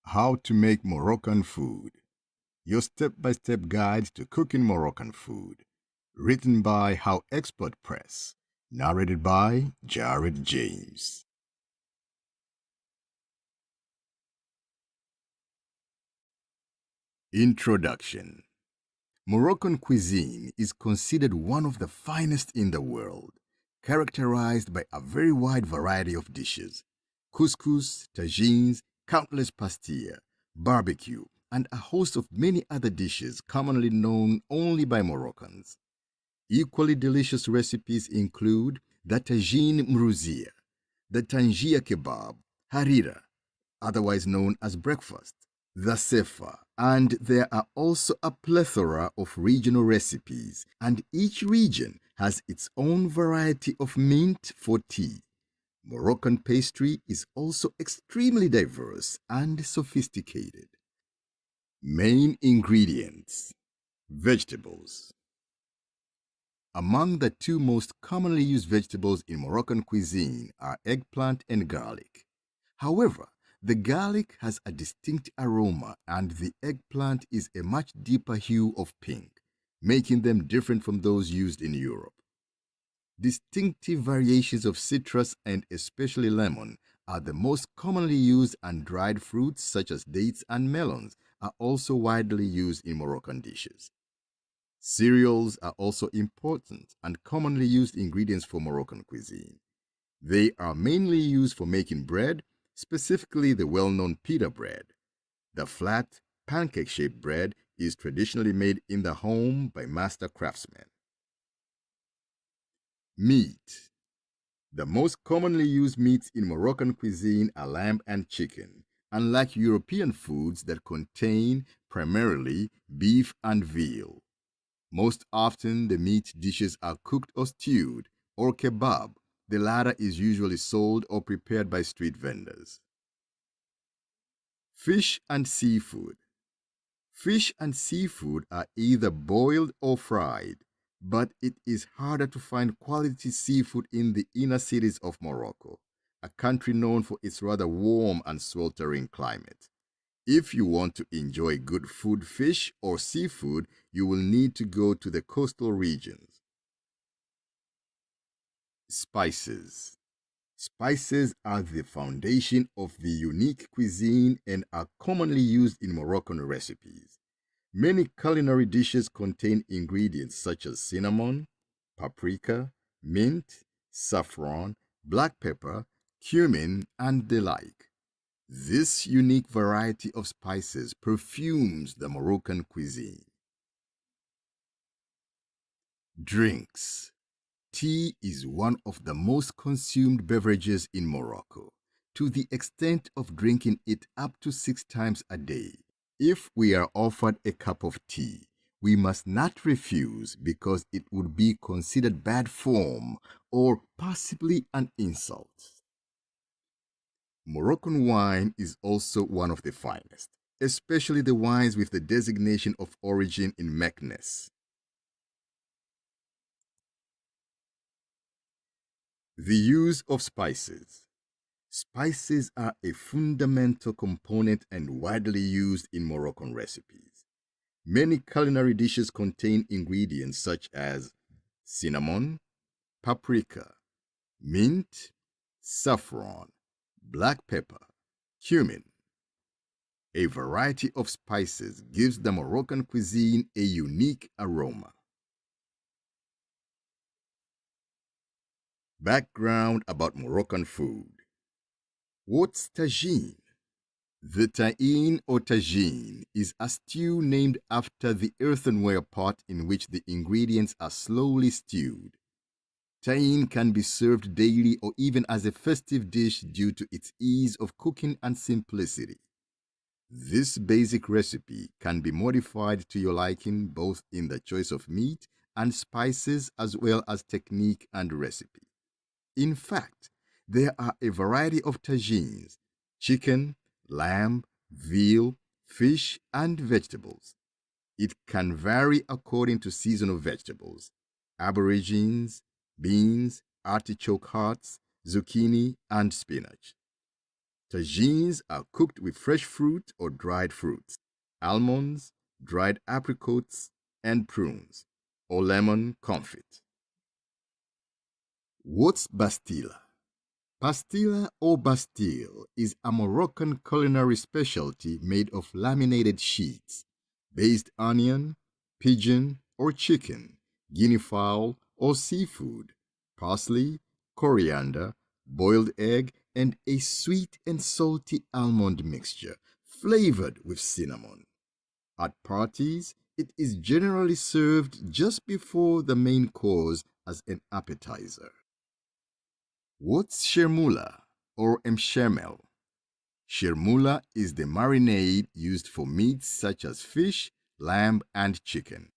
How to Make Moroccan Food, your step-by-step guide to cooking Moroccan food. Written by HowExpert Press. Narrated by Jared James. Introduction. Moroccan cuisine is considered one of the finest in the world, characterized by a very wide variety of dishes: couscous, tajines, countless pastilles, barbecue, and a host of many other dishes commonly known only by Moroccans. Equally delicious recipes include the tajine mrouzia, the tangia kebab, harira, otherwise known as breakfast, the sefa, and there are also a plethora of regional recipes, and each region has its own variety of mint for tea. Moroccan pastry is also extremely diverse and sophisticated. Main ingredients: vegetables. Among the two most commonly used vegetables in Moroccan cuisine are eggplant and garlic. However, the garlic has a distinct aroma and the eggplant is a much deeper hue of pink, making them different from those used in Europe. Distinctive variations of citrus and especially lemon are the most commonly used, and dried fruits such as dates and melons are also widely used in Moroccan dishes. Cereals are also important and commonly used ingredients for Moroccan cuisine. They are mainly used for making bread, specifically the well-known pita bread. The flat, pancake-shaped bread is traditionally made in the home by master craftsmen. Meat. The most commonly used meats in Moroccan cuisine are lamb and chicken, unlike European foods that contain primarily beef and veal. Most often, the meat dishes are cooked or stewed, or kebab. The latter is usually sold or prepared by street vendors. Fish and seafood. Fish and seafood are either boiled or fried, but it is harder to find quality seafood in the inner cities of Morocco, a country known for its rather warm and sweltering climate. If you want to enjoy good food, fish or seafood, you will need to go to the coastal regions. Spices. Spices are the foundation of the unique cuisine and are commonly used in Moroccan recipes. Many culinary dishes contain ingredients such as cinnamon, paprika, mint, saffron, black pepper, cumin, and the like. This unique variety of spices perfumes the Moroccan cuisine. Drinks. Tea is one of the most consumed beverages in Morocco, to the extent of drinking it up to 6 times a day. If we are offered a cup of tea, we must not refuse because it would be considered bad form or possibly an insult. Moroccan wine is also one of the finest, especially the wines with the designation of origin in Meknes. The use of spices. Spices are a fundamental component and widely used in Moroccan recipes. Many culinary dishes contain ingredients such as cinnamon, paprika, mint, saffron, black pepper, cumin. A variety of spices gives the Moroccan cuisine a unique aroma. Background about Moroccan food. What's tagine? The tahine or tajine is a stew named after the earthenware pot in which the ingredients are slowly stewed. Tahine can be served daily or even as a festive dish due to its ease of cooking and simplicity. This basic recipe can be modified to your liking both in the choice of meat and spices as well as technique and recipe. In fact, there are a variety of tagines: chicken, lamb, veal, fish, and vegetables. It can vary according to seasonal vegetables: aubergines, beans, artichoke hearts, zucchini, and spinach. Tajines are cooked with fresh fruit or dried fruits, almonds, dried apricots, and prunes, or lemon confit. What's Bastilla? Pastilla or Bastille is a Moroccan culinary specialty made of laminated sheets, based onion, pigeon or chicken, guinea fowl or seafood, parsley, coriander, boiled egg, and a sweet and salty almond mixture flavored with cinnamon. At parties, it is generally served just before the main course as an appetizer. What's shermula or mshermel? Shermula is the marinade used for meats such as fish, lamb, and chicken.